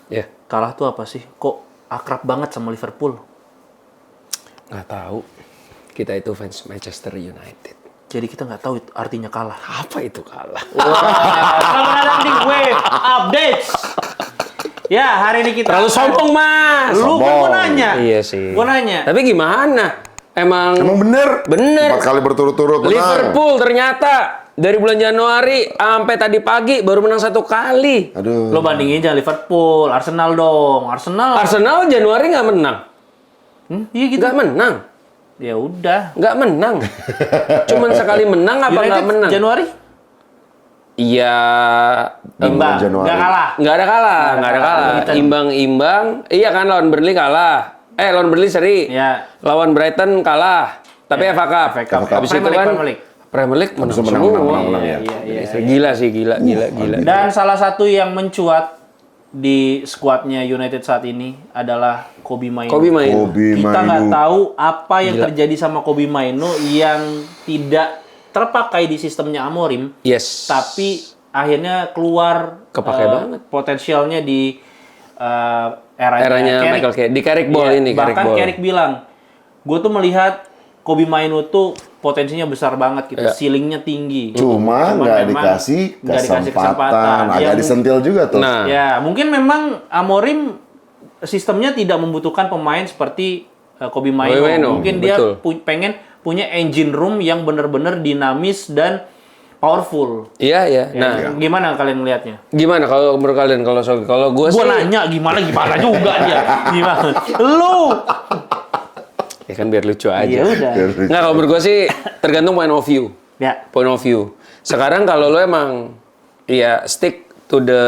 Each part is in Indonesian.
Ya, Kalah tuh apa sih? Kok akrab banget sama Liverpool? nggak tahu. Kita itu fans Manchester United. Jadi kita nggak tahu artinya kalah. Apa itu kalah? Selamat datang di Wave Updates. Ya, hari ini kita Terlalu sombong, Mas. Lu kan gua nanya. Iya sih. Gua nanya. Tapi gimana? Emang bener. Bener. 4 kali berturut-turut menang. Liverpool ternyata dari bulan Januari sampai tadi pagi baru menang 1 kali. Aduh. Lo bandingin aja Liverpool, Arsenal dong. Arsenal Januari nggak menang. Iya gitu. Nggak menang. Ya udah. Nggak menang. Cuman sekali menang apa nggak United menang? Januari? Iya. Imbang. Januari. Nggak kalah. Nggak ada kalah. Kita- Imbang-imbang. Iya kan lawan Burnley kalah. Lawan Burnley seri. Ya. Lawan Brighton kalah. Tapi Ya, FA Cup. FA Cup. Habis itu Premier kan League. Premier League menang Habis itu semua. menang ya. Iya. Gila sih, gila. Dan salah satu yang mencuat di skuadnya United saat ini adalah Kobbie Mainoo. Kobbie Mainoo. Kobbie Kita nggak Mainoo. tahu apa yang Gila. terjadi sama Kobbie Mainoo yang tidak terpakai di sistemnya Amorim, Yes. tapi akhirnya keluar Kepake banget. potensialnya di eranya Carrick. Michael Carrick. Di Carrick Ball Iya, ini, Carrick bahkan Ball. Carrick bilang, gue tuh melihat Kobbie Mainoo tuh potensinya besar banget gitu, Iya. ceilingnya tinggi. Cuma nggak memang dikasih nggak dikasih kesempatan. Ya, Agak disentil juga tuh. Nah. ya, mungkin memang Amorim sistemnya tidak membutuhkan pemain seperti Kobbie Kobbie Mainoo. Mainoo, Mungkin dia betul. pengen punya engine room yang benar-benar dinamis dan powerful. Iya. Ya, Nah, gimana kalian melihatnya? gimana kalau menurut kalian kalau gue sih Gua nanya gimana juga dia. Gimana? Lu. ya kan biar lucu aja. Ya udah. Nggak, kalau menurut gue sih tergantung point of view. Ya. Point of view. Sekarang kalau lo emang ya stick to the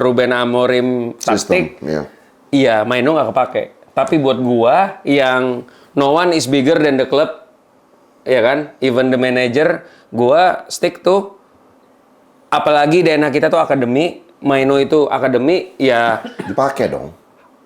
Ruben Amorim Sistem. taktik, Iya. iya Mainoo nggak kepake. Tapi buat gua yang no one is bigger than the club, ya kan? Even the manager, gua stick to apalagi DNA kita tuh akademi, Mainoo itu akademi, ya Dipakai dong.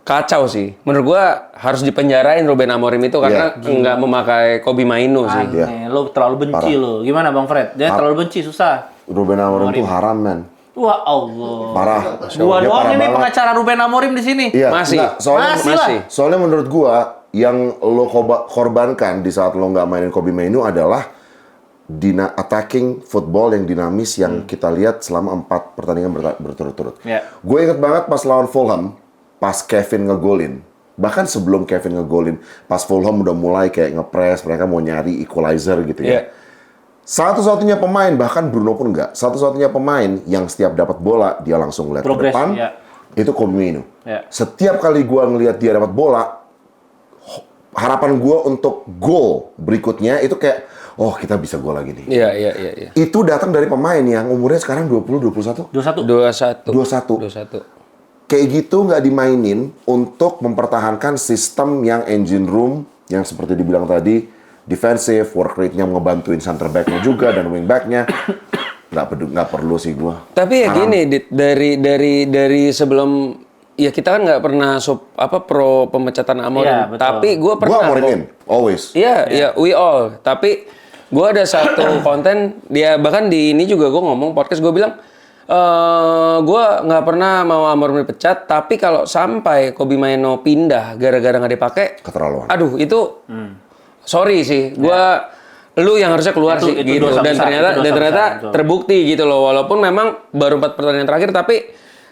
kacau sih. Menurut gua harus dipenjarain Ruben Amorim itu karena nggak memakai Kobbie Mainoo sih. Aneh, lo terlalu benci lo. Gimana Bang Fred? Dia terlalu benci, susah. Ruben Amorim itu haram, men. Wah Allah. Parah. Gua Dia doang parah ini banget. pengacara Ruben Amorim di sini. Iya, Masih. enggak, soalnya Masih lah. soalnya menurut gua yang lo korbankan di saat lo nggak mainin Kobbie Mainoo adalah attacking football yang dinamis yang kita lihat selama 4 pertandingan berturut-turut. Ya. Gue inget banget pas lawan Fulham, pas Kevin ngegolin. Bahkan sebelum Kevin ngegolin, pas Fulham udah mulai kayak ngepres, mereka mau nyari equalizer gitu ya. Iya. Satu-satunya pemain, bahkan Bruno pun enggak, satunya pemain yang setiap dapat bola, dia langsung lihat ke Progres, depan, ya. itu Kobbie Mainoo. Ya. Setiap kali gua ngelihat dia dapat bola, harapan gua untuk gol berikutnya itu kayak, oh kita bisa gol lagi nih. Iya. Itu datang dari pemain yang umurnya sekarang 20, 21? 21. 21. Kayak gitu nggak dimainin untuk mempertahankan sistem yang engine room, yang seperti dibilang tadi, defensif, work rate-nya ngebantuin center back-nya juga dan wing back-nya. Nggak perlu sih gua. Tapi ya Haram. gini, Dit, dari sebelum ya kita kan nggak pernah pro pemecatan Amorim, Iya, betul. tapi gue Gua pernah. Amorimin, always. Iya, we all. Tapi gue ada satu konten, dia bahkan di ini juga gue ngomong podcast, gue bilang, gue nggak pernah mau Amorim dipecat, tapi kalau sampai Kobbie Mainoo pindah gara-gara nggak dipakai, Keterlaluan. aduh itu, sorry sih, lu yang harusnya keluar Itu sih gitu. dosa Dan besar, ternyata itu dosa besar, betul. terbukti gitu loh, walaupun memang baru 4 pertandingan terakhir, tapi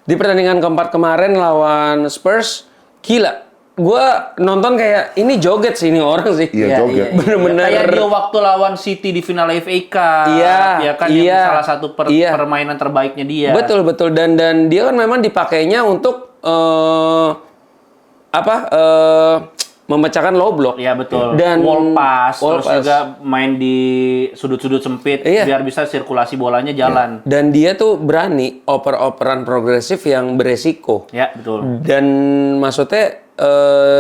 di pertandingan keempat kemarin lawan Spurs, gila. Gua nonton kayak ini joget sih ini orang sih. Iya, joget. Bener-bener. Kayak dia waktu lawan City di final FA Cup. Iya, Ya kan iya. yang salah satu Iya. permainan terbaiknya dia. Betul dan dia kan memang dipakainya untuk memecahkan low block. Iya betul. Dan wall pass, wall terus pass. juga main di sudut-sudut sempit Iya. biar bisa sirkulasi bolanya jalan. Dan dia tuh berani oper-operan progresif yang beresiko. Ya, betul. Dan maksudnya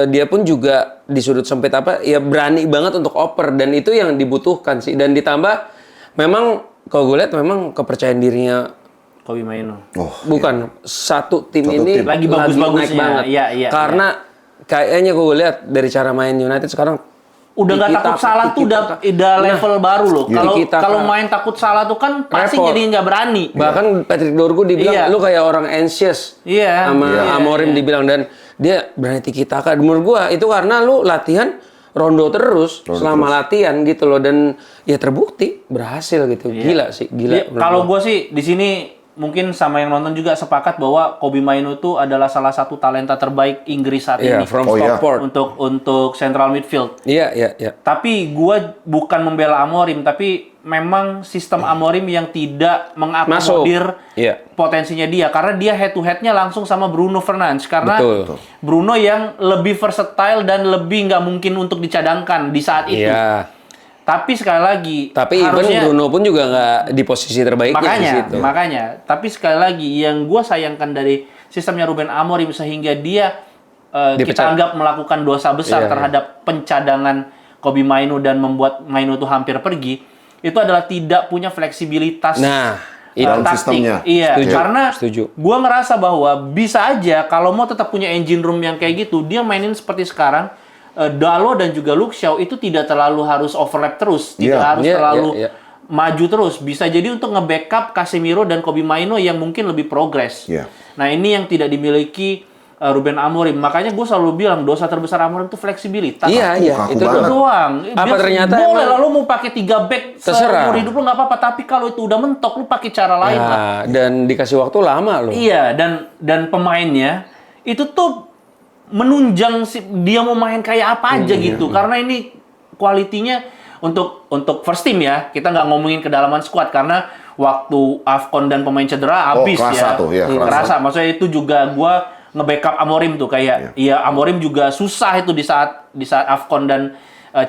dia pun juga di sudut sempit ya berani banget untuk oper, dan itu yang dibutuhkan sih. Dan ditambah memang kalau gue lihat memang kepercayaan dirinya Kobbie Mainoo. Oh, bukan satu tim Satu ini tim. Lagi bagus-bagusnya. naik banget. Iya, Karena kayaknya gue lihat dari cara main United sekarang udah nggak takut salah tuh udah level baru loh. Kalau main takut salah tuh kan pasti repot. jadi nggak berani. Bahkan Patrick Dorgu dibilang lu kayak orang anxious. Sama Amorim dibilang, dan dia berani tiki taka. Menurut gua itu karena lu latihan rondo terus selama latihan gitu loh, dan ya terbukti berhasil gitu. Gila sih, gila. Kalau gua sih di sini mungkin sama yang nonton juga sepakat bahwa Kobbie Mainoo itu adalah salah satu talenta terbaik Inggris saat ini. From Stockport. Untuk central midfield. Iya. Tapi gue bukan membela Amorim, tapi memang sistem Amorim yang tidak mengakomodir potensinya dia, karena dia head to headnya langsung sama Bruno Fernandes, karena Bruno yang lebih versatile dan lebih nggak mungkin untuk dicadangkan di saat itu. Tapi sekali lagi, harusnya, even Bruno pun juga nggak di posisi terbaiknya di situ. Makanya, tapi sekali lagi yang gue sayangkan dari sistemnya Ruben Amorim sehingga dia kita anggap melakukan dosa besar terhadap pencadangan Kobbie Mainoo dan membuat Mainoo itu hampir pergi, itu adalah tidak punya fleksibilitas taktik. Sistemnya. Iya, karena gue ngerasa bahwa bisa aja kalau mau tetap punya engine room yang kayak gitu, dia mainin seperti sekarang. Dalot dan juga Luke Shaw itu tidak terlalu harus overlap terus, tidak harus terlalu maju terus. Bisa jadi untuk nge-backup Casemiro dan Kobbie Mainoo yang mungkin lebih progres. Nah, ini yang tidak dimiliki Ruben Amorim. Makanya gue selalu bilang dosa terbesar Amorim itu fleksibilitas. Itu doang. Apa ternyata boleh lah lu mau pakai 3 back seumur hidup lu nggak apa-apa, tapi kalau itu udah mentok lu pakai cara lain lah. Dan dikasih waktu lama loh. Iya, dan pemainnya itu tuh menunjang dia mau main kayak apa aja gitu. Karena ini kualitinya untuk first team ya. Kita nggak ngomongin kedalaman squad karena waktu AFCON dan pemain cedera habis kerasa. Maksudnya itu juga gua nge-backup Amorim tuh kayak Amorim juga susah itu di saat AFCON dan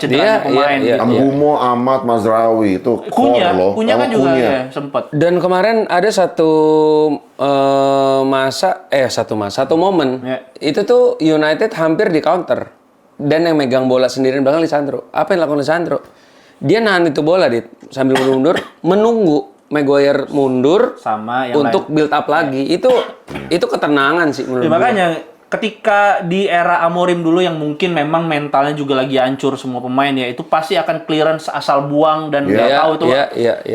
cedera pemain. Ambumo, Ahmad, Mazraoui itu Kunya kan juga sempet. Dan kemarin ada satu momen itu tuh United hampir di counter, dan yang megang bola sendirian belakang Lisandro. Apa yang dilakukan Lisandro? Dia nahan itu bola sambil mundur, menunggu Maguire mundur sama yang untuk build up lagi. Itu ketenangan sih menurut gue. Makanya ketika di era Amorim dulu yang mungkin memang mentalnya juga lagi hancur semua pemain ya, itu pasti akan clearance asal buang dan nggak tahu itu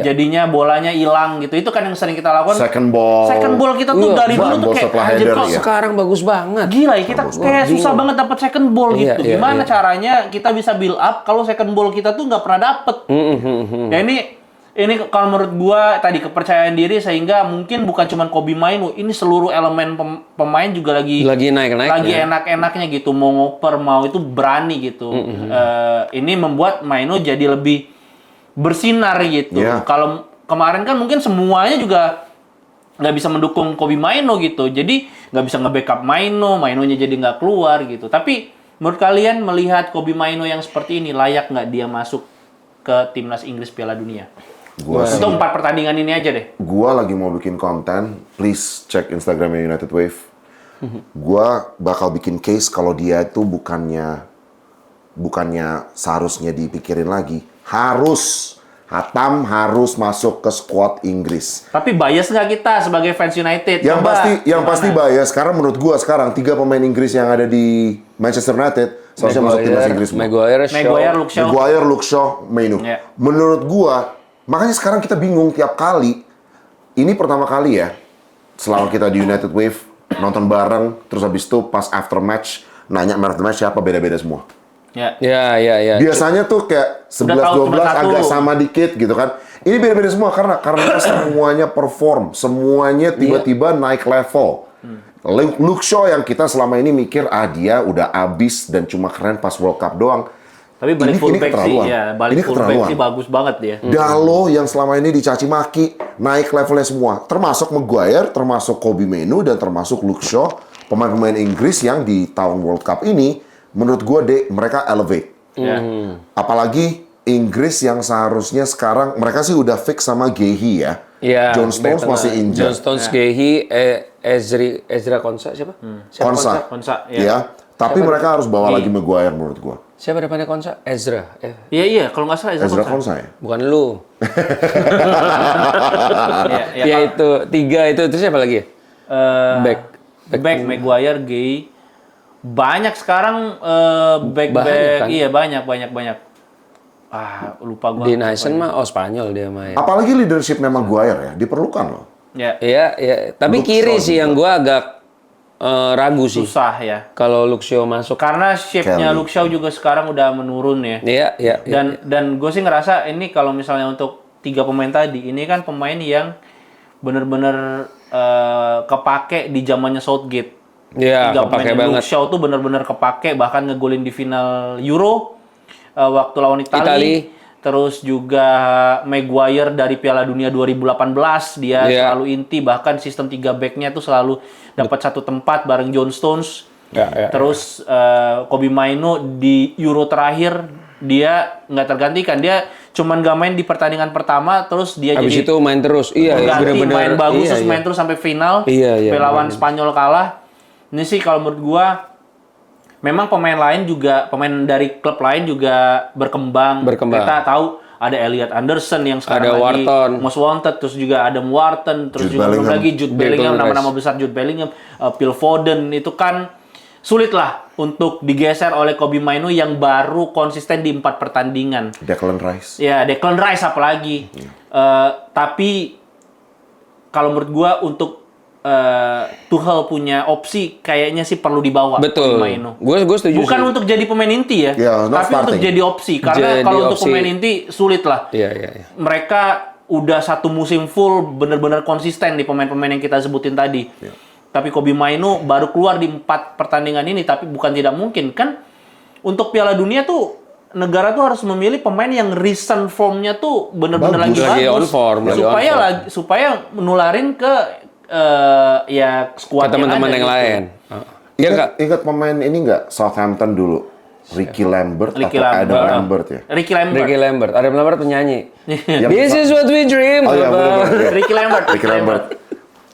jadinya bolanya hilang gitu. Itu kan yang sering kita lakukan. Second ball kita tuh dari dulu tuh kayak anjir kok sekarang bagus banget. Gila ya, kita kayak susah banget dapat second ball gitu. Gimana caranya kita bisa build up kalau second ball kita tuh nggak pernah dapet. Ya ini kalau menurut gua tadi kepercayaan diri, sehingga mungkin bukan cuma Kobbie Mainoo, ini seluruh elemen pemain juga lagi naik-naiknya. Lagi enak-enaknya gitu, mau ngoper mau itu berani gitu. Ini membuat Mainoo jadi lebih bersinar gitu. Kalau kemarin kan mungkin semuanya juga nggak bisa mendukung Kobbie Mainoo gitu. Jadi nggak bisa nge-backup Mainoo-nya jadi nggak keluar gitu. Tapi menurut kalian melihat Kobbie Mainoo yang seperti ini, layak nggak dia masuk ke timnas Inggris Piala Dunia? Untuk 4 pertandingan ini aja deh. Gua lagi mau bikin konten, please cek Instagramnya United Wave. Gua bakal bikin case kalau dia itu bukannya seharusnya dipikirin lagi. Hatam harus masuk ke squad Inggris. Tapi bias nggak kita sebagai fans United? Yang pasti bias. Karena menurut gua sekarang 3 pemain Inggris yang ada di Manchester United seharusnya masuk timnas Inggris. Maguire, Luke Shaw, Mainoo. Menurut gua, makanya sekarang kita bingung tiap kali. Ini pertama kali ya, selama kita di United Wave, nonton bareng, terus habis itu pas after match, nanya man of the match siapa, beda-beda semua. Biasanya tuh kayak 11-12 agak sama dikit gitu kan. Ini beda-beda semua karena semuanya perform, semuanya tiba-tiba naik level. Luke Shaw yang kita selama ini mikir, dia udah abis dan cuma keren pas World Cup doang. Tapi balik fullback sih bagus banget dia. Dalot yang selama ini dicaci maki, naik levelnya semua. Termasuk Maguire, termasuk Kobbie Mainoo, dan termasuk Luke Shaw. Pemain-pemain Inggris yang di tahun World Cup ini, menurut gue mereka elevate. Apalagi Inggris yang seharusnya sekarang, mereka sih udah fix sama Gehi ya. John Stones masih injured. John Stones, Gehi, Ezra Konsa, siapa? Konsa. Ya. Tapi mereka harus bawa lagi Maguire menurut gue. Siapa depannya Konsa? Ezra. Iya, kalau nggak salah Ezra Konsa ya? Bukan lu. Itu 3 itu siapa lagi ya? Back Maguire, Gay, Banyak sekarang back-back, kan? iya banyak. Lupa gua. Di Naisen mah, Spanyol dia main. Apalagi leadership memang Maguire ya, diperlukan loh. Ya, Iya. Tapi Luke kiri Shaw sih yang gua agak ragu sih. susah ya. Kalau Luke Shaw masuk. Karena shape-nya Kelly. Luke Shaw juga sekarang udah menurun ya. Iya. Dan gue sih ngerasa ini kalau misalnya untuk 3 pemain tadi, ini kan pemain yang bener-bener kepake di zamannya Southgate. Iya, 3 kepake pemain banget. Luke Shaw tuh bener-bener kepake, bahkan ngegolin di final Euro waktu lawan Itali. Itali. Terus juga Maguire dari Piala Dunia 2018 dia Iya. selalu inti, bahkan sistem 3 back-nya tuh selalu dapat satu tempat bareng John Stones. Ya. Terus Kobbie Mainoo di Euro terakhir dia nggak tergantikan, dia cuman gak main di pertandingan pertama, terus dia Habis jadi itu main terus. Iya, ganti, bener-bener. main bagus, terus Iya. main terus sampai final. Iya, Sampai lawan bener. Spanyol kalah. Ini sih kalau menurut gua, memang pemain lain juga, pemain dari klub lain juga berkembang. Kita tahu ada Elliot Anderson yang sekarang Ada lagi Wharton. most wanted, terus juga Adam Wharton, terus Jude juga belum Bellingham. lagi Jude Bellingham, Declan nama-nama besar Jude Bellingham, Phil Foden, itu kan sulit lah untuk digeser oleh Kobbie Mainoo yang baru konsisten di 4 pertandingan. Declan Rice. Ya, Declan Rice apalagi. Tapi kalau menurut gua untuk Tuchel punya opsi kayaknya sih perlu dibawa Betul. Kobbie Mainoo. Gue setuju Bukan sih. untuk jadi pemain inti ya, Ya, not tapi untuk starting. jadi opsi. Karena Jadi kalau untuk opsi. pemain inti sulit lah. Iya. Mereka udah 1 musim full bener-bener konsisten di pemain-pemain yang kita sebutin tadi. Tapi Kobbie Mainoo baru keluar di 4 pertandingan ini, tapi bukan tidak mungkin kan untuk Piala Dunia tuh negara tuh harus memilih pemain yang recent formnya tuh bener-bener lagi Lagi bagus on form, lagi on form. supaya menularin ke ya Ke skuad yang teman-teman ada yang gitu. lain. Iya Ingat, Kak. ingat pemain ini nggak Southampton dulu? Ricky Lambert Ricky atau Lambert. Adam Lambert ya? Ricky Lambert. Ricky Lambert. Adam Lambert penyanyi. Yang This is what we dream Oh iya, about. bener-bener. Ricky Lambert. Ricky Lambert.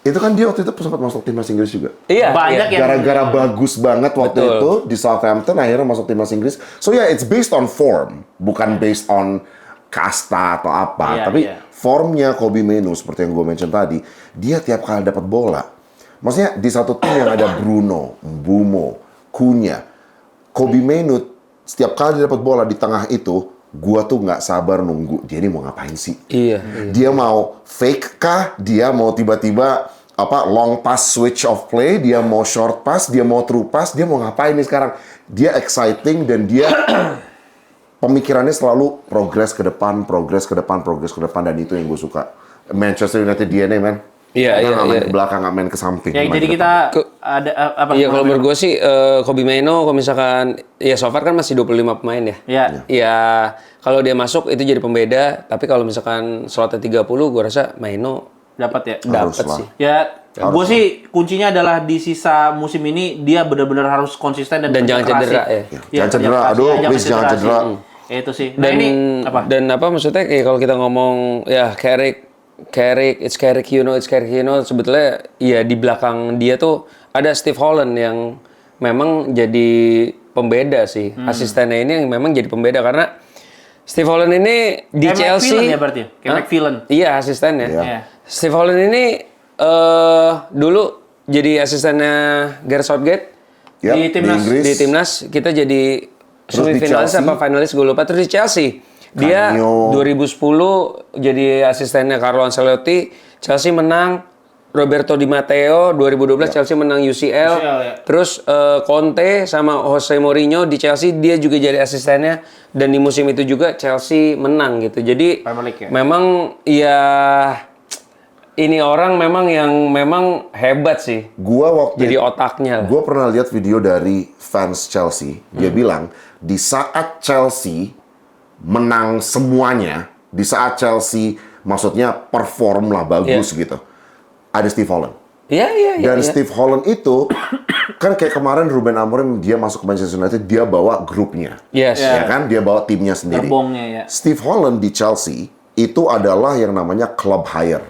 Itu kan dia waktu itu sempat masuk timnas Inggris juga. Iya. Banyak iya. yang Gara-gara bagus banget waktu Betul. itu di Southampton akhirnya masuk timnas Inggris. So yeah, it's based on form, bukan based on kasta atau apa. Iya, Tapi iya. formnya Kobbie Mainoo seperti yang gue mention tadi, dia tiap kali dapat bola. Maksudnya di satu tim yang ada Bruno, Mbumo, Cunha, Kobbie Mainoo setiap kali dapat bola di tengah itu, gua tuh nggak sabar nunggu dia ini mau ngapain sih. Iya. Dia mau fake kah? Dia mau tiba-tiba long pass switch of play? Dia mau short pass? Dia mau true pass? Dia mau ngapain nih sekarang? Dia exciting dan dia pemikirannya selalu progres ke depan, dan itu yang gue suka. Manchester United DNA, man. Iya, Kita nggak main iya. ke belakang, nggak main ke samping. Ya, main jadi ke kita Ke- ada apa? Iya, kalau menurut gue sih Kobbie Mainoo kalau misalkan ya so far kan masih 25 pemain ya. Ya. Ya, kalau dia masuk itu jadi pembeda, tapi kalau misalkan slotnya 30 gue rasa Mainoo Dapat ya. Harus dapat lah. sih. Ya, Harus gue sih kuncinya adalah di sisa musim ini dia benar-benar harus konsisten dan jangan kerja keras cedera sih. ya. Jangan cedera. keras. Aduh, Ya, please jangan cedera. sih. Ya, itu sih. Nah, Dan ini apa? Dan apa maksudnya kayak kalau kita ngomong ya it's Carrick, you know, sebetulnya ya di belakang dia tuh ada Steve Holland yang memang jadi pembeda sih. Asistennya ini yang memang jadi pembeda karena Steve Holland ini di Kayak Chelsea McPhillan ya berarti ya? Kayak Hah? McPhillan. Iya, asistennya. Iya. Steve Holland ini dulu jadi asistennya Gareth Southgate Yap, Di timnas. Inggris. di timnas. Kita jadi Terus di semifinalis Chelsea. apa finalis gue lupa. Terus di Chelsea dia Canio. 2010 jadi asistennya Carlo Ancelotti. Chelsea menang. Roberto Di Matteo 2012 Chelsea menang UCL. ya. Terus Conte sama Jose Mourinho di Chelsea dia juga jadi asistennya dan di musim itu juga Chelsea menang gitu. Jadi Premier League ya? memang ya ini orang memang hebat sih. Gua waktu Jadi otaknya lah. Gue pernah lihat video dari fans Chelsea. Dia bilang, di saat Chelsea menang semuanya, di saat Chelsea maksudnya perform lah bagus gitu, ada Steve Holland. Iya. Dan Steve Holland itu, kan kayak kemarin Ruben Amorim, dia masuk ke Manchester United, dia bawa grupnya. Yes. Ya kan? Dia bawa timnya sendiri. Gerbongnya ya. Steve Holland di Chelsea, itu adalah yang namanya club hire.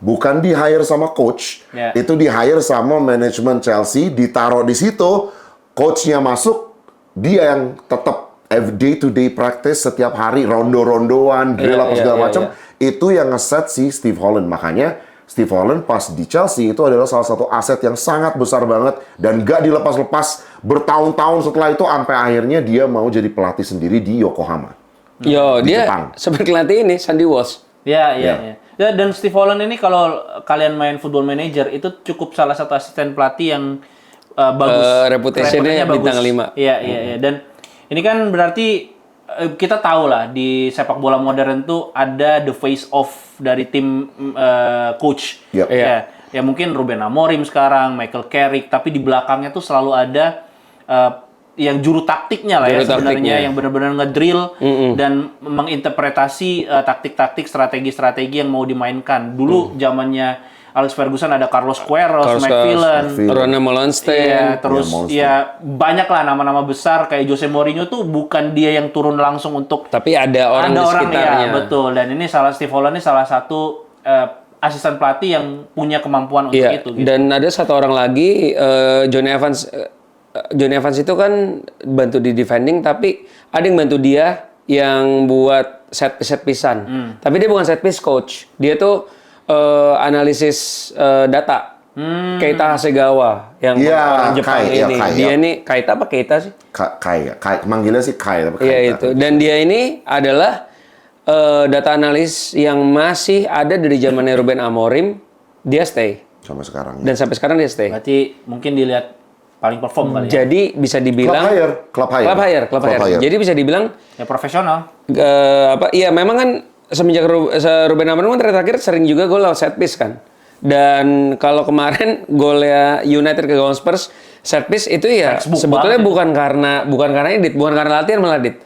Bukan di-hire sama coach, Ya. itu di-hire sama manajemen Chelsea, ditaruh di situ, coachnya masuk, dia yang tetap day-to-day practice setiap hari, rondo-rondoan, drill apa segala macam, itu yang ngeset si Steve Holland. Makanya Steve Holland pas di Chelsea itu adalah salah satu aset yang sangat besar banget dan gak dilepas-lepas bertahun-tahun setelah itu sampai akhirnya dia mau jadi pelatih sendiri di Yokohama. Yo, Di dia Jepang. seperti pelatih ini Sandy Walsh. Ya, Iya. ya. Dan Steve Holland ini kalau kalian main Football Manager itu cukup salah satu asisten pelatih yang bagus. Reputasinya bintang 5. Iya. Dan ini kan berarti kita tahu lah di sepak bola modern tuh ada the face off dari tim coach. Yep. Ya mungkin Ruben Amorim sekarang, Michael Carrick, tapi di belakangnya tuh selalu ada yang juru taktiknya lah Juru ya sebenarnya, taktiknya. yang benar-benar ngedrill dan menginterpretasi taktik-taktik, strategi-strategi yang mau dimainkan. Dulu zamannya Alex Ferguson ada Carlos Queiroz, McPhillan, Ronald Molonstein. iya, terus Monster. ya banyak lah nama-nama besar kayak Jose Mourinho tuh bukan dia yang turun langsung untuk Tapi ada orang di sekitarnya. ya, betul. Dan ini Steve Holland ini salah satu asisten pelatih yang punya kemampuan untuk Iya, itu. Gitu. dan ada satu orang lagi, Johnny Evans. Johnny Evans itu kan bantu di defending, tapi ada yang bantu dia yang buat set piece-an. Tapi dia bukan set piece coach. Dia tuh analisis data. Keita Hasegawa yang Iya, orang Jepang Kai, iya, ini. Kai, Dia iya. ini Keita apa Keita sih? Kai, manggilnya sih Kai tapi Iya Kaita. itu. Dan dia ini adalah data analis yang masih ada dari zamannya Ruben Amorim. Dia stay. Sampai sekarang. Ya. Dan sampai sekarang dia stay. Berarti mungkin dilihat paling perform kali ya. Jadi bisa Club dibilang hire. Club hire. Jadi bisa dibilang Ya profesional. iya memang kan semenjak Ruben Amorim kan terakhir sering juga gol lewat set piece kan. Dan kalau kemarin golnya United ke gawang Spurs set piece itu ya Textbook sebetulnya banget. bukan karena edit, bukan karena latihan malah edit.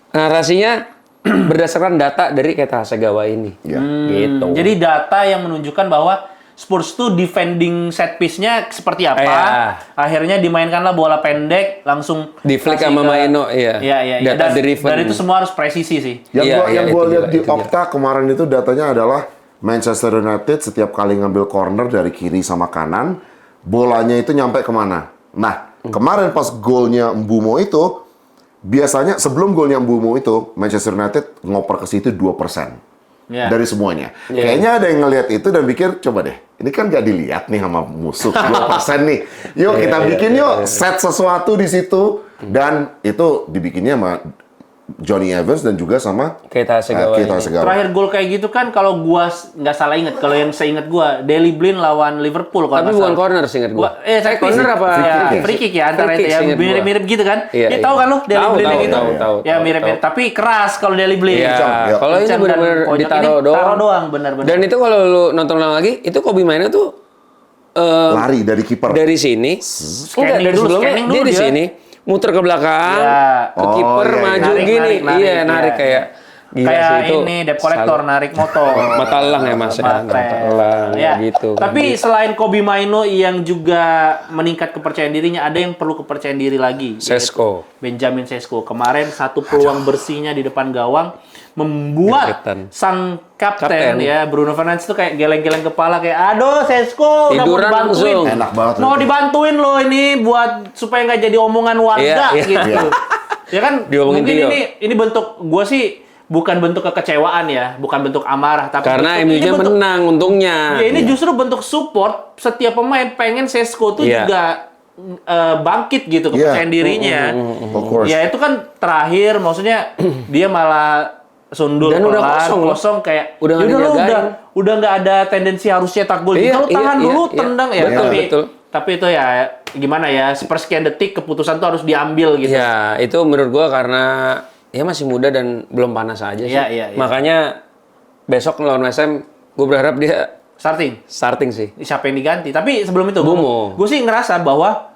Narasinya berdasarkan data dari Keita Hasegawa ini. Iya. Gitu. Jadi data yang menunjukkan bahwa Spurs tuh defending set piece-nya seperti apa. Iya. Akhirnya dimainkanlah bola pendek langsung Di flick kasih sama Maino, iya. Iya. Data driven. Dan itu semua harus presisi sih. Yang Iya, gue itu lihat dia, di itu dia. Opta kemarin itu datanya adalah Manchester United setiap kali ngambil corner dari kiri sama kanan, bolanya itu nyampe kemana. Nah, kemarin pas golnya Mbumo itu, biasanya sebelum golnya Mbumo itu, Manchester United ngoper ke situ 2%. Iya. Dari semuanya. Kayaknya ada yang ngelihat itu dan pikir, coba deh, ini kan gak dilihat nih sama musuh 2% nih. Yuk kita bikin yuk set sesuatu di situ dan itu dibikinnya sama Johnny Evans dan juga sama Keita Hasegawa Keita ini. Hasegawa. Terakhir gol kayak gitu kan kalau gua nggak salah inget, kalau yang saya ingat gua Daley Blind lawan Liverpool kalau Tapi nggak bukan salah. corner seingat gua. Set piece. corner apa? Free kick ya antara Free itu kick ya seingat gua. mirip-mirip gitu kan. Iya, Ya tahu kan lu Daley Tahu, Blind yang tahu, itu. tahu, Ya mirip-mirip tapi keras kalau Daley Blind. Iya, Ya. kalau ini Kencang dan benar-benar pojok. ditaruh Ini doang. taruh doang, benar-benar. Dan itu kalau lu nonton ulang lagi, itu Kobe mainnya tuh Lari dari kiper. dari sini. Enggak, dari dulu, sebelumnya scanning dia dulu di dia. sini, muter ke belakang, Iya. ke kiper Oh, iya, maju Narik, gini. narik, Iya, narik iya. kayak gila Kayak sih itu. ini debt collector narik motor. Matalang ya Mas ya, matalang Ya. gitu. Tapi selain Kobe Maino yang juga meningkat kepercayaan dirinya, ada yang perlu kepercayaan diri lagi. Sesko. yaitu Benjamin Sesko. Kemarin satu peluang bersihnya di depan gawang membuat Gregetan. sang Kapten. kapten ya Bruno Fernandes itu kayak geleng-geleng kepala kayak aduh Sesko udah mau Tiduran dibantuin. langsung. Enak banget Mau itu. dibantuin loh ini buat supaya nggak jadi omongan warga Iya, iya. gitu. Ya kan Diomongin mungkin Tio. ini bentuk gua sih bukan bentuk kekecewaan ya, bukan bentuk amarah tapi Karena bentuk- ini MU-nya bentuk- menang untungnya. Ya ini justru bentuk support setiap pemain pengen Sesko tuh Iya. juga bangkit gitu kepercayaan dirinya. Of course. Ya itu kan terakhir maksudnya dia malah sundul Dan udah pelan, kosong loh. kayak Udah nggak "Yaudah lu dijagain." udah nggak ada tendensi harus cetak gol. Iya, Kalau iya, tahan iya, dulu iya. tendang ya Betul, tapi betul. tapi itu ya gimana ya sepersekian detik keputusan tuh harus diambil gitu. Ya, itu menurut gua karena ya masih muda dan belum panas aja sih. Iya, iya, iya. Makanya besok lawan West Ham, gue berharap dia starting sih. Siapa yang diganti? Tapi sebelum itu, Bumo. gue sih ngerasa bahwa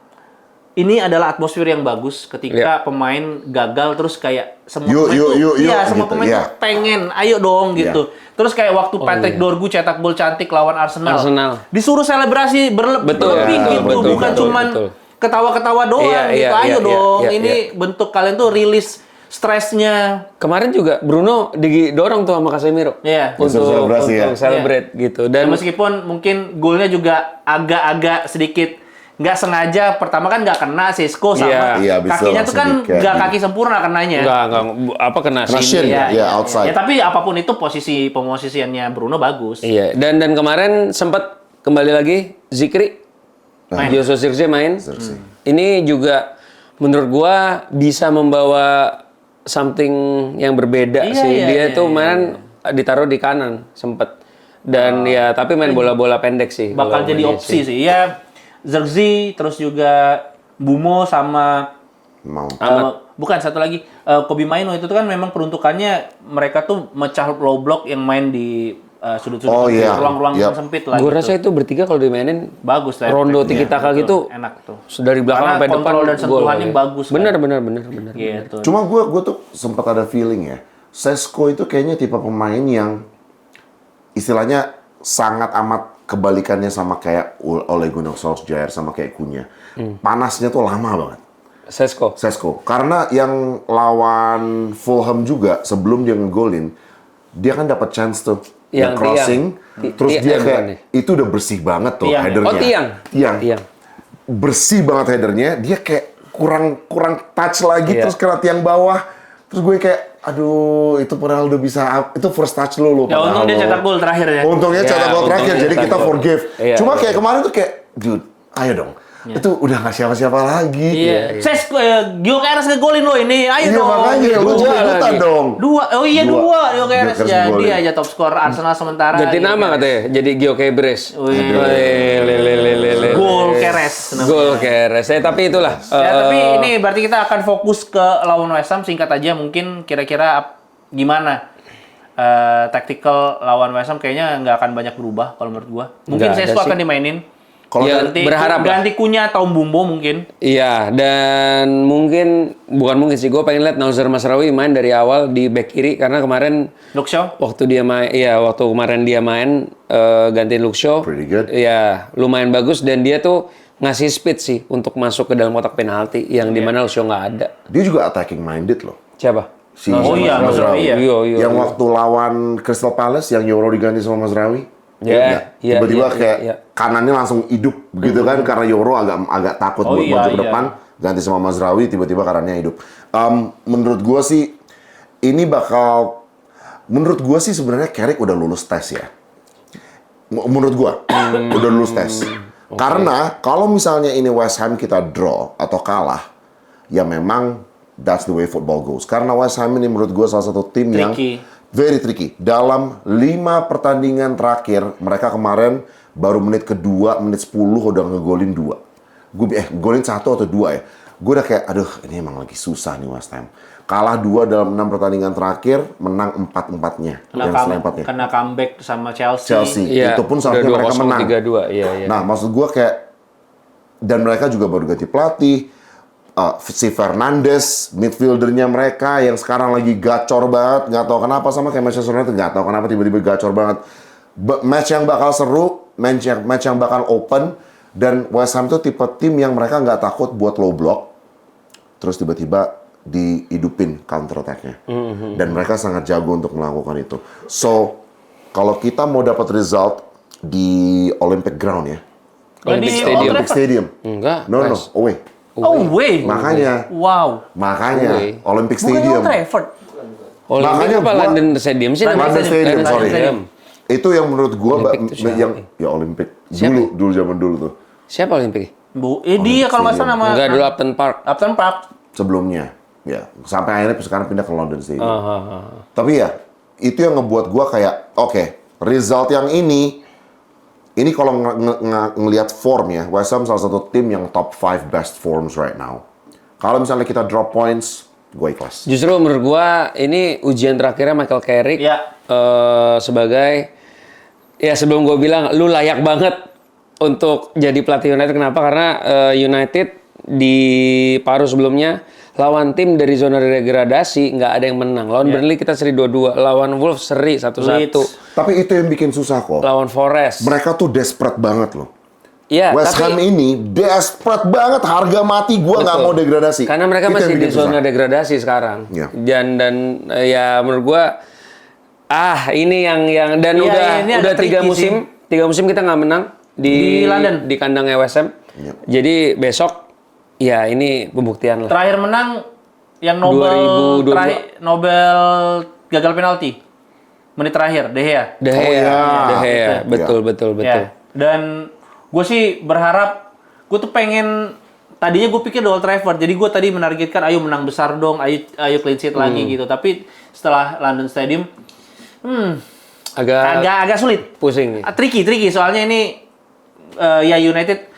ini adalah atmosfer yang bagus ketika Iya. pemain gagal terus kayak semua Yuk, pemain yuk, tuh, yuk, iya yuk, semua gitu, pemain iya. tuh pengen, ayo dong gitu. Terus kayak waktu Patrick iya. Dorgu cetak gol cantik lawan Arsenal, Disuruh selebrasi Betul, berlebih ya, gitu, betul, bukan betul, cuman betul. ketawa-ketawa doang Iya, gitu. iya, Ayo iya, dong, iya, ini bentuk kalian tuh rilis stresnya. Kemarin juga Bruno didorong tuh sama Casemiro. Iya. Untuk Selebrasi ya. untuk celebrate gitu. Dan Meskipun mungkin golnya juga agak-agak sedikit nggak sengaja pertama kan nggak kena Sesko sama Iya, bisa kakinya tuh kan langsung di-cap. nggak kaki sempurna kenanya. Enggak, apa kena Kena shin. shin. Iya, outside. Ya, tapi apapun itu pemosisiannya Bruno bagus. Iya, dan kemarin sempat kembali lagi Zikri. Joshua Zirkzee main. Ini juga menurut gua bisa membawa something yang berbeda Iya, sih. iya, Dia iya, tuh iya. main ditaruh di kanan sempet. Dan ya tapi main bola-bola pendek sih. Bakal kalau jadi mainnya opsi sih. Ya Zirkzee terus juga Bumo sama Mau. bukan satu lagi Kobe Maino itu tuh kan memang peruntukannya mereka tuh mecah low block yang main di sudut-sudut Oh, iya. ruang-ruang Yap. yang sempit lah. Gue gitu. rasa itu bertiga kalau dimainin bagus lah. rondo tiki taka Betul, gitu enak tuh. dari belakang Karena sampai depan kontrol dan gol sentuhannya ya. bagus kan. Bener. Gitu. Cuma gue tuh sempat ada feeling ya, Sesko itu kayaknya tipe pemain yang istilahnya sangat amat kebalikannya sama kayak Ole Gunnar Solskjaer sama kayak Kunya. Panasnya tuh lama banget. Sesko. Karena yang lawan Fulham juga sebelum dia ngegolin, dia kan dapat chance tuh. Yang crossing, terus dia kayak bukan nih. itu udah bersih banget tuh Tiang. headernya. Oh, tiang. Tiang. Bersih banget headernya, dia kayak kurang touch lagi Iya. terus kena tiang bawah. Terus gue kayak aduh, itu padahal udah bisa, itu first touch lu Ya padahal untung dia lo. cetak gol terakhir ya. Untungnya Ya, cetak gol terakhir, untungnya jadi cetak kita gol. forgive. Iya, Cuma iya. kayak kemarin tuh kayak, dude, ayo dong. Itu udah nggak siapa-siapa lagi. Iya. Sesko Gyökeres ngegolin lo ini. Ayo Iya dong. makanya, lu Dua juga ikutan lagi. dong. Dua. Oh iya dua. Gyökeres Gyökeres jadi ngegolin. aja top skor Arsenal sementara. Ganti nama Gyökeres. katanya, jadi Gyökeres. Wih. Gol Gyökeres namanya. Gol keres. Tapi itulah. Ya, tapi ini berarti kita akan fokus ke lawan West Ham singkat aja mungkin kira-kira gimana tactical lawan West Ham kayaknya nggak akan banyak berubah kalau menurut gua. Mungkin Nggak ada Sesko sih. akan dimainin. Kalau Ya, ganti berharap lah. ganti Kunya atau Mbumbo mungkin. Iya, dan bukan mungkin sih, gue pengen lihat Nausar Masraoui main dari awal di back kiri karena kemarin Luke Shaw. waktu kemarin dia main gantiin Luke Shaw. Pretty good. Iya, lumayan bagus dan dia tuh ngasih speed sih untuk masuk ke dalam kotak penalti yang dimana Luke Shaw nggak ada. dia juga attacking minded loh. Siapa? Oh iya, Masraoui ya. Iya. Yang waktu lawan Crystal Palace yang Euro diganti sama Mazraoui. Iya, iya, Tiba-tiba iya, kayak iya. kanannya langsung hidup gitu kan karena Euro agak takut Oh buat iya, maju ke iya. depan, ganti sama Mazraoui tiba-tiba kanannya hidup. Menurut gua sih menurut gua sih sebenarnya Carrick udah lulus tes ya. Menurut gua udah lulus tes. Karena kalau misalnya ini West Ham kita draw atau kalah, ya memang that's the way football goes. Karena West Ham ini menurut gua salah satu tim yang Tricky. very tricky. Dalam 5 pertandingan terakhir, mereka kemarin baru menit kedua, menit 10 udah ngegolin 2. Golin 1 atau 2 ya. Gue udah kayak, aduh ini emang lagi susah nih West Ham. Kalah 2 dalam 6 pertandingan terakhir, menang 4-4-nya. Yang selempatnya. Kena comeback sama Chelsea. Chelsea. Iya, Itu pun seharusnya udah mereka 2-0, menang. 3-2. Iya. Nah, maksud gue kayak, dan mereka juga baru ganti pelatih. Si Fernandes, midfieldernya mereka yang sekarang lagi gacor banget, nggak tahu kenapa sama kayak Manchester United, nggak tahu kenapa tiba-tiba gacor banget. Match yang bakal seru, match yang bakal open, dan West Ham tuh tipe tim yang mereka nggak takut buat low block, terus tiba-tiba dihidupin counter attack-nya. Dan mereka sangat jago untuk melakukan itu. So, kalau kita mau dapat result di Olympic Ground ya, Olympic Stadium. Olympic Stadium. Enggak. No, Wes. away. Oh, way. Makanya, Wow. makanya Olympic Bukan Stadium. Old Trafford. Olympic Makanya apa gua- London Stadium sih? namanya? London Stadium, London sorry. Stadium. Itu yang menurut gua Olympic itu siapa? yang ya Olympic. Siapa? Dulu zaman dulu tuh. Siapa Olympic? Dia kalau nggak salah nama Enggak, dulu Upton Park. Upton Park. Sebelumnya. Ya, sampai akhirnya sekarang pindah ke London Stadium. Ah. Tapi ya, itu yang ngebuat gua kayak oke, result yang ini kalau ngelihat form ya, West Ham salah satu tim yang top 5 best forms right now. Kalau misalnya kita drop points, gue ikhlas. Justru menurut gua ini ujian terakhirnya Michael Carrick Iya. sebagai ya sebelum gua bilang lu layak banget untuk jadi pelatih United. Kenapa? Karena United di paruh sebelumnya lawan tim dari zona degradasi nggak ada yang menang. Lawan Burnley kita seri 2-2, lawan Wolves seri 1-1, Leeds. Tapi itu yang bikin susah kok. lawan Forest. Mereka tuh desperate banget loh. Iya, West Ham tapi ini desperate banget, harga mati gua nggak betul. mau degradasi. Karena mereka Itu yang masih di bikin susah. zona degradasi sekarang. Iya. Dan ya menurut gua ini yang dan Iya, udah ini agak 3 tricky musim, 3 musim kita nggak menang Di London. di kandangnya West Ham. Yep. Jadi besok ya ini pembuktian lah. Terakhir menang yang Nobel 2022. Nobel gagal penalti. Menit terakhir De Gea. De Gea, iya. De Gea. Gitu. Betul. Ya. Dan gue sih berharap, gue tuh pengen, tadinya gue pikir di Old Trafford, jadi gue tadi menargetkan ayo menang besar dong, ayo clean sheet lagi gitu. Tapi setelah London Stadium, agak sulit. pusing nih. Tricky soalnya ini ya United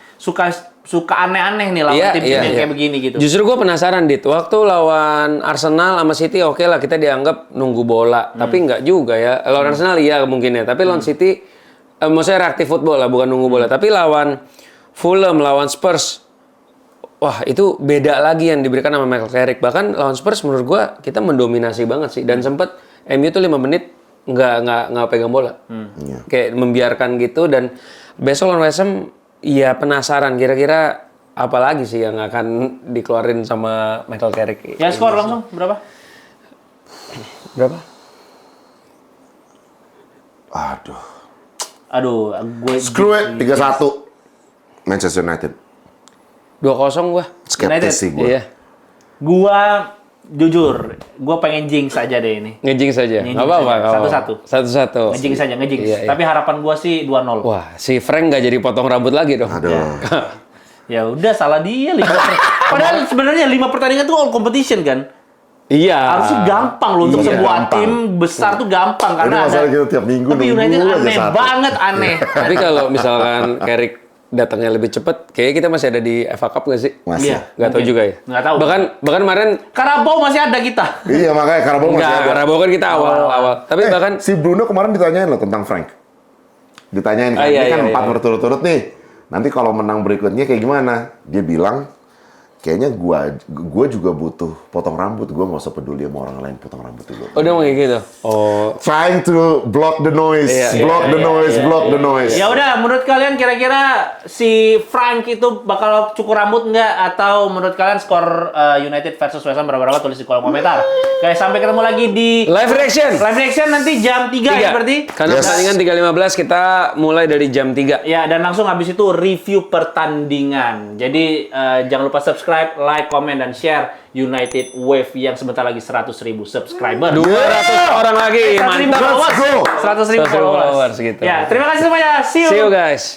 suka aneh-aneh nih lawan tim yang kayak begini gitu. Justru gue penasaran, Dit. Waktu lawan Arsenal sama City, oke lah kita dianggap nunggu bola. Tapi nggak juga ya. Lawan Arsenal iya mungkin ya. Tapi lawan City, maksudnya reaktif football lah, bukan nunggu bola. Tapi lawan Fulham, lawan Spurs, wah itu beda lagi yang diberikan sama Michael Carrick. Bahkan lawan Spurs menurut gue kita mendominasi banget sih. Dan sempet MU tuh 5 menit nggak pegang bola. Kayak membiarkan gitu. Dan besok lawan West Ham, iya penasaran kira-kira apa lagi sih yang akan dikeluarin sama Michael Carrick. Ya skor langsung berapa? Berapa? Aduh, gue screw it, 3-1 Manchester United. 2-0 gua. Skeptis sih gue. Iya. Gua jujur, gue pengen jinx aja deh ini. Ngejinx saja. Ngejinx Nggak apa-apa. saja. nggak apa-apa. Satu-satu. Satu-satu. Ngejinx aja, ngejinx. Iya. Tapi harapan gue sih 2-0. Wah, si Frank nggak jadi potong rambut lagi dong. Aduh. Ya udah, salah dia. Padahal sebenarnya 5 pertandingan tuh all competition kan. Iya. Harusnya gampang loh untuk Iya, sebuah gampang. tim besar tuh gampang Ini karena masalah kita tiap minggu Tapi nunggu United aja aneh satu. banget, aneh. Tapi kalau misalkan Carrick datangnya lebih cepet, kayaknya kita masih ada di FA Cup nggak sih? Masih. Iya. Nggak tahu Mungkin. juga ya. Nggak tahu. Bahkan kemarin Carabao masih ada kita. Iya, makanya Carabao masih nggak, ada. Carabao kan kita awal. Tapi bahkan Si Bruno kemarin ditanyain loh tentang Frank. Ditanyain kan, Iya, ini kan iya, 4 iya. berturut-turut nih. Nanti kalau menang berikutnya kayak gimana? Dia bilang, kayaknya gua juga butuh potong rambut. Gua nggak usah peduli sama orang lain potong rambut dulu. udah mau kayak gitu. Oh, Trying to block the noise, block the noise. Ya udah, menurut kalian kira-kira si Frank itu bakal cukur rambut nggak? Atau menurut kalian skor United versus West Ham berapa? Tulis di kolom komentar. Guys, sampai ketemu lagi di live reaction. live reaction nanti jam 3 ya berarti? Karena Yes. pertandingan 3.15 kita mulai dari jam 3. Ya, dan langsung habis itu review pertandingan. Jadi jangan lupa subscribe, like, comment, dan share United Wave yang sebentar lagi 100.000 subscriber. 200 orang lagi. 100.000 Mantap. followers. Let's go. 100.000 100.000 followers. followers gitu. Ya, terima kasih semuanya. See you. See you guys.